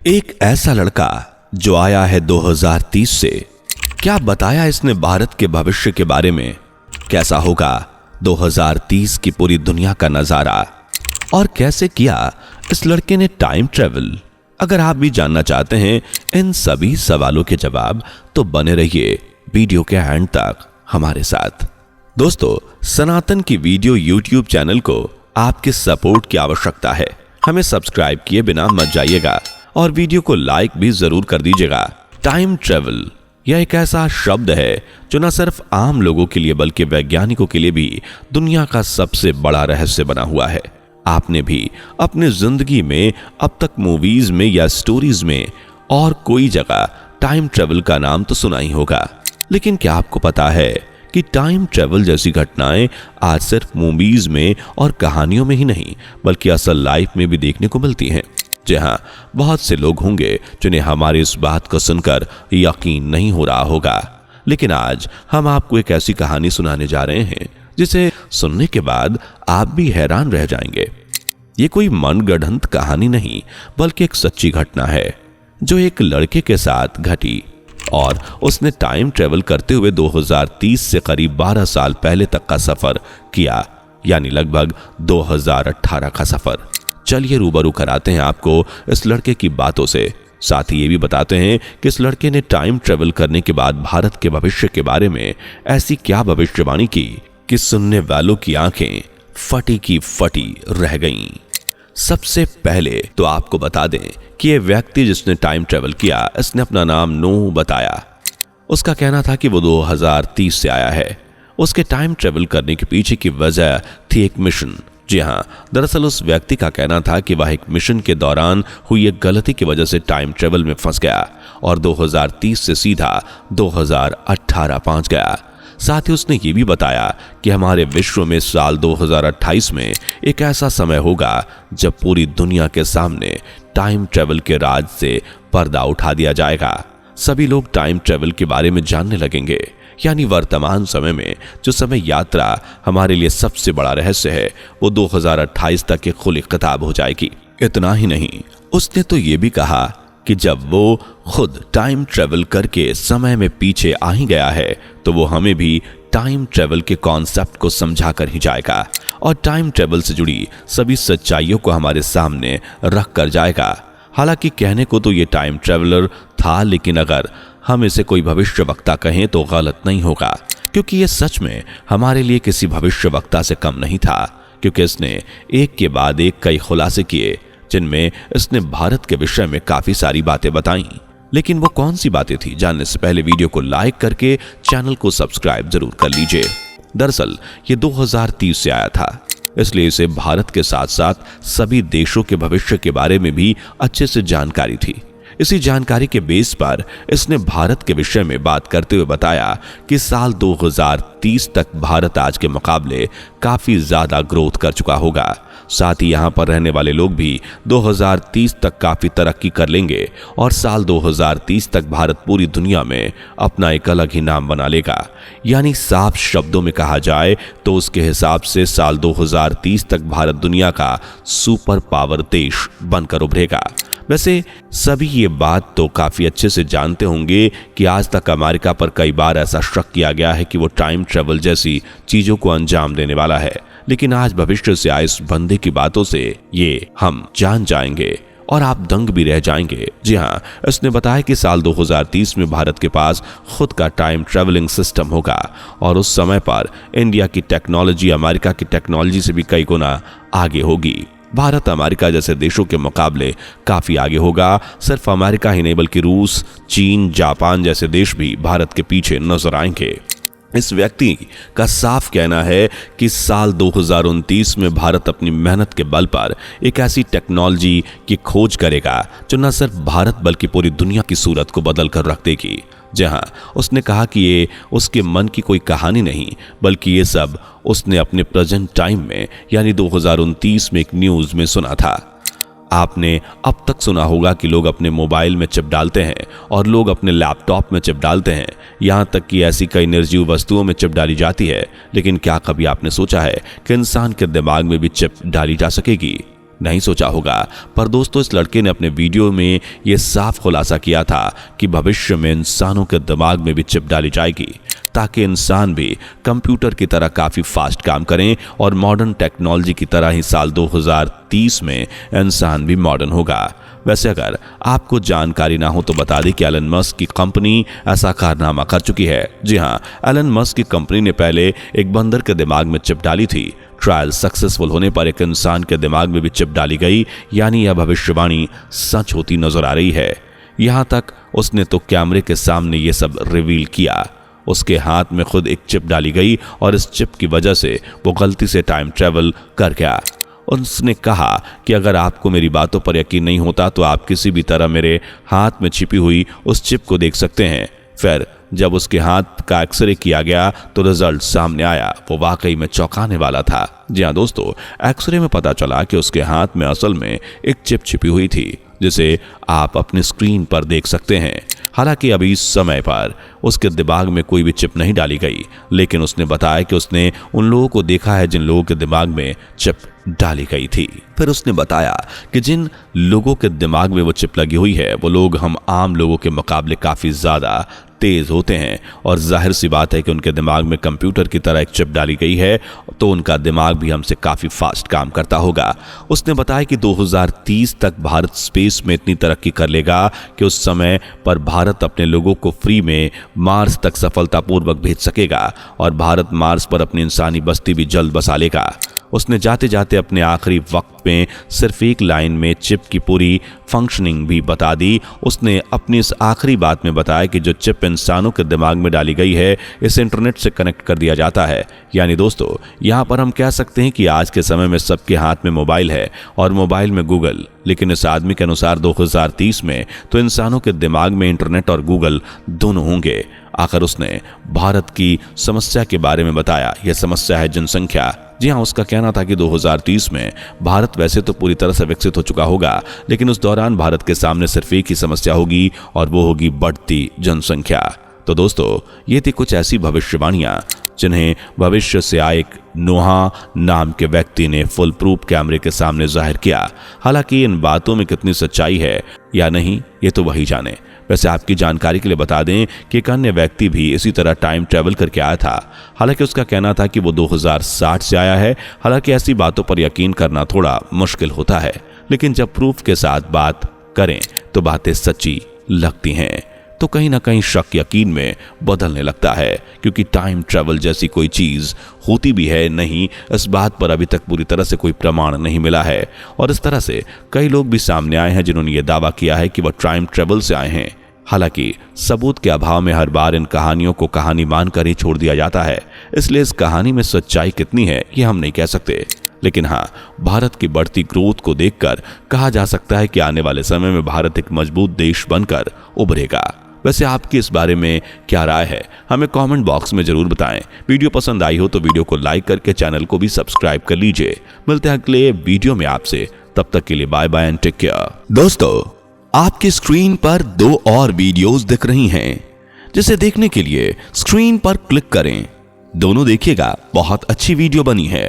एक ऐसा लड़का जो आया है 2030 से। क्या बताया इसने भारत के भविष्य के बारे में? कैसा होगा 2030 की पूरी दुनिया का नजारा? और कैसे किया इस लड़के ने टाइम ट्रेवल? अगर आप भी जानना चाहते हैं इन सभी सवालों के जवाब, तो बने रहिए वीडियो के एंड तक हमारे साथ। दोस्तों, सनातन की वीडियो YouTube चैनल को आपके सपोर्ट की आवश्यकता है। हमें सब्सक्राइब किए बिना मत जाइएगा और वीडियो को लाइक भी जरूर कर दीजिएगा। टाइम ट्रेवल यह एक ऐसा शब्द है जो न सिर्फ आम लोगों के लिए बल्कि वैज्ञानिकों के लिए भी दुनिया का सबसे बड़ा रहस्य बना हुआ है। आपने भी अपनी जिंदगी में अब तक मूवीज में या स्टोरीज में और कोई जगह टाइम ट्रेवल का नाम तो सुना ही होगा, लेकिन क्या आपको पता है कि टाइम ट्रेवल जैसी घटनाएं आज सिर्फ मूवीज में और कहानियों में ही नहीं बल्कि असल लाइफ में भी देखने को मिलती हैं। जी हाँ, बहुत से लोग होंगे जिन्हें हमारी इस बात को सुनकर यकीन नहीं हो रहा होगा, लेकिन आज हम आपको एक ऐसी कहानी सुनाने जा रहे हैं जिसे सुनने के बाद आप भी हैरान रह जाएंगे। ये कोई मनगढ़ंत कहानी नहीं बल्कि एक सच्ची घटना है जो एक लड़के के साथ घटी और उसने टाइम ट्रेवल करते हुए 2030 से करीब 12 साल पहले तक का सफर किया, यानी लगभग 2018 का सफर। चलिए रूबरू कराते हैं आपको इस लड़के की बातों से। साथ ही ये भी बताते हैं कि इस लड़के ने टाइम ट्रेवल करने के बाद भारत के भविष्य के बारे में ऐसी क्या भविष्यवाणी की कि सुनने वालों की आंखें फटी की फटी रह गईं। सबसे पहले तो आपको बता दें कि ये व्यक्ति जिसने टाइम ट्रेवल किया, इसने अपना नाम नोह बताया। उसका कहना था कि वो 2030 से आया है। उसके टाइम ट्रेवल करने के पीछे की वजह थी एक मिशन। जी हाँ, दरअसल उस व्यक्ति का कहना था कि वह एक मिशन के दौरान हुई एक गलती की वजह से टाइम ट्रेवल में फंस गया और 2030 से सीधा 2018 पहुंच गया। साथ ही उसने ये भी बताया कि हमारे विश्व में साल 2028 में एक ऐसा समय होगा जब पूरी दुनिया के सामने टाइम ट्रेवल के राज से पर्दा उठा दिया जाएगा। सभी लोग टाइम ट्रेवल के बारे में जानने लगेंगे, यानी वर्तमान समय में जो समय यात्रा हमारे लिए सबसे बड़ा रहस्य है वो 2028 तक की खुली किताब हो जाएगी। इतना ही नहीं, उसने तो ये भी कहा कि जब वो खुद टाइम ट्रेवल करके समय में पीछे आ ही गया है तो वो हमें भी टाइम ट्रेवल के कॉन्सेप्ट को समझा कर ही जाएगा और टाइम ट्रेवल से जुड़ी सभी सच्चाइयों को हमारे सामने रख कर जाएगा। हालांकि कहने को तो ये टाइम ट्रेवलर था, लेकिन अगर हम इसे कोई भविष्यवक्ता कहें तो गलत नहीं होगा, क्योंकि ये सच में हमारे लिए किसी भविष्यवक्ता से कम नहीं था, क्योंकि इसने एक के बाद एक कई खुलासे किए जिनमें इसने भारत के विषय में काफी सारी बातें बताई। लेकिन वो कौन सी बातें थी, जानने से पहले वीडियो को लाइक करके चैनल को सब्सक्राइब जरूर कर लीजिए। दरअसल ये 2030 से आया था, इसलिए इसे भारत के साथ साथ सभी देशों के भविष्य के बारे में भी अच्छे से जानकारी थी। इसी जानकारी के बेस पर इसने भारत के विषय में बात करते हुए बताया कि साल 2030 तक भारत आज के मुकाबले काफी ज्यादा ग्रोथ कर चुका होगा। साथ ही यहाँ पर रहने वाले लोग भी 2030 तक काफी तरक्की कर लेंगे और साल 2030 तक भारत पूरी दुनिया में अपना एक अलग ही नाम बना लेगा। यानी साफ शब्दों में कहा जाए तो उसके हिसाब से साल 2030 तक भारत दुनिया का सुपर पावर देश बनकर उभरेगा। वैसे सभी ये बात तो काफी अच्छे से जानते होंगे कि आज तक अमेरिका पर कई बार ऐसा शक किया गया है कि वो टाइम ट्रेवल जैसी चीजों को अंजाम देने वाला है, लेकिन आज भविष्य से आए इस बंदे की बातों से ये हम जान जाएंगे और आप दंग भी रह जाएंगे। जी हाँ, इसने बताया कि साल 2030 में भारत के पास खुद का टाइम ट्रेवलिंग सिस्टम होगा और उस समय पर इंडिया की टेक्नोलॉजी अमेरिका की टेक्नोलॉजी से भी कई गुना आगे होगी। भारत अमेरिका जैसे देशों के मुकाबले काफी आगे होगा। सिर्फ अमेरिका ही नहीं बल्कि रूस, चीन, जापान जैसे देश भी भारत के पीछे नजर आएंगे। इस व्यक्ति का साफ कहना है कि साल 2029 में भारत अपनी मेहनत के बल पर एक ऐसी टेक्नोलॉजी की खोज करेगा जो न सिर्फ भारत बल्कि पूरी दुनिया की सूरत को बदल कर रख देगी। जहां उसने कहा कि ये उसके मन की कोई कहानी नहीं बल्कि ये सब उसने अपने प्रेजेंट टाइम में यानी 2029 में एक न्यूज में सुना था। आपने अब तक सुना होगा कि लोग अपने मोबाइल में चिप डालते हैं और लोग अपने लैपटॉप में चिप डालते हैं, यहां तक कि ऐसी कई निर्जीव वस्तुओं में चिप डाली जाती है। लेकिन क्या कभी आपने सोचा है कि इंसान के दिमाग में भी चिप डाली जा सकेगी? नहीं सोचा होगा, पर दोस्तों इस लड़के ने अपने वीडियो में यह साफ खुलासा किया था कि भविष्य में इंसानों के दिमाग में भी चिप डाली जाएगी ताकि इंसान भी कंप्यूटर की तरह काफी फास्ट काम करें और मॉडर्न टेक्नोलॉजी की तरह ही साल 2030 में इंसान भी मॉडर्न होगा। वैसे अगर आपको जानकारी ना हो तो बता दें कि एलन मस्क की कंपनी ऐसा कारनामा कर चुकी है। जी हां, एलन मस्क की कंपनी ने पहले एक बंदर के दिमाग में चिप डाली थी। ट्रायल सक्सेसफुल होने पर एक इंसान के दिमाग में भी चिप डाली गई, यानी यह भविष्यवाणी सच होती नजर आ रही है। यहां तक उसने तो कैमरे के सामने यह सब रिवील किया। उसके हाथ में खुद एक चिप डाली गई और इस चिप की वजह से वो गलती से टाइम ट्रेवल कर गया। उसने कहा कि अगर आपको मेरी बातों पर यकीन नहीं होता तो आप किसी भी तरह मेरे हाथ में छिपी हुई उस चिप को देख सकते हैं। फिर जब उसके हाथ का एक्सरे किया गया तो रिजल्ट सामने आया। वो वाकई में चौंकाने वाला था। जी हाँ दोस्तों, एक्सरे में पता चला कि उसके हाथ में असल में एक चिप छिपी हुई थी जिसे आप अपने स्क्रीन पर देख सकते हैं। हालांकि अभी इस समय पर उसके दिमाग में कोई भी चिप नहीं डाली गई, लेकिन उसने बताया कि उसने उन लोगों को देखा है जिन लोगों के दिमाग में चिप डाली गई थी। फिर उसने बताया कि जिन लोगों के दिमाग में वो चिप लगी हुई है वो लोग हम आम लोगों के मुकाबले काफी ज्यादा तेज होते हैं और जाहिर सी बात है कि उनके दिमाग में कंप्यूटर की तरह एक चिप डाली गई है तो उनका दिमाग भी हमसे काफी फास्ट काम करता होगा। उसने बताया कि 2030 तक भारत स्पेस में इतनी तरक्की कर लेगा कि उस समय पर भारत अपने लोगों को फ्री में मार्स तक सफलतापूर्वक भेज सकेगा और भारत मार्स पर अपनी इंसानी बस्ती भी जल्द बसा लेगा। उसने जाते जाते अपने आखिरी वक्त में सिर्फ एक लाइन में चिप की पूरी फंक्शनिंग भी बता दी। उसने अपनी इस आखिरी बात में बताया कि जो चिप इंसानों के दिमाग में डाली गई है इसे इंटरनेट से कनेक्ट कर दिया जाता है। यानी दोस्तों यहाँ पर हम कह सकते हैं कि आज के समय में सबके हाथ में मोबाइल है और मोबाइल में गूगल, लेकिन इस आदमी के अनुसार 2030 में तो इंसानों के दिमाग में इंटरनेट और गूगल दोनों होंगे। आखिर उसने भारत की समस्या के बारे में बताया। यह समस्या है जनसंख्या। जी हाँ, उसका कहना था कि 2030 में भारत वैसे तो पूरी तरह से विकसित हो चुका होगा, लेकिन उस दौरान भारत के सामने सिर्फ एक ही समस्या होगी और वो होगी बढ़ती जनसंख्या। तो दोस्तों ये थी कुछ ऐसी भविष्यवाणियां जिन्हें भविष्य से आए एक नोहा नाम के व्यक्ति ने फुल प्रूफ कैमरे के सामने जाहिर किया। हालांकि इन बातों में कितनी सच्चाई है या नहीं ये तो वही जाने। वैसे आपकी जानकारी के लिए बता दें कि एक अन्य व्यक्ति भी इसी तरह टाइम ट्रेवल करके आया था। हालांकि उसका कहना था कि वो 2060 से आया है। हालांकि ऐसी बातों पर यकीन करना थोड़ा मुश्किल होता है, लेकिन जब प्रूफ के साथ बात करें तो बातें सच्ची लगती हैं। तो कहीं ना कहीं शक यकीन में बदलने लगता है, क्योंकि टाइम ट्रेवल जैसी कोई चीज होती भी है नहीं, इस बात पर अभी तक पूरी तरह से कोई प्रमाण नहीं मिला है। और इस तरह से कई लोग भी सामने आए हैं जिन्होंने ये दावा किया है कि वह टाइम ट्रेवल से आए हैं। हालांकि सबूत के अभाव में हर बार इन कहानियों को कहानी मानकर ही छोड़ दिया जाता है, इसलिए इस कहानी में सच्चाई कितनी है ये हम नहीं कह सकते। लेकिन हाँ, भारत की बढ़ती ग्रोथ को देखकर कहा जा सकता है कि आने वाले समय में भारत एक मजबूत देश बनकर उभरेगा। वैसे आपकी इस बारे में क्या राय है हमें कमेंट बॉक्स में जरूर बताएं। वीडियो पसंद आई हो तो वीडियो को लाइक करके चैनल को भी सब्सक्राइब कर लीजिए। मिलते हैं अगले वीडियो में आपसे, तब तक के लिए bye bye and take care. दोस्तों आपकी स्क्रीन पर 2 और वीडियोस दिख रही हैं, जिसे देखने के लिए स्क्रीन पर क्लिक करें। दोनों देखिएगा, बहुत अच्छी वीडियो बनी है।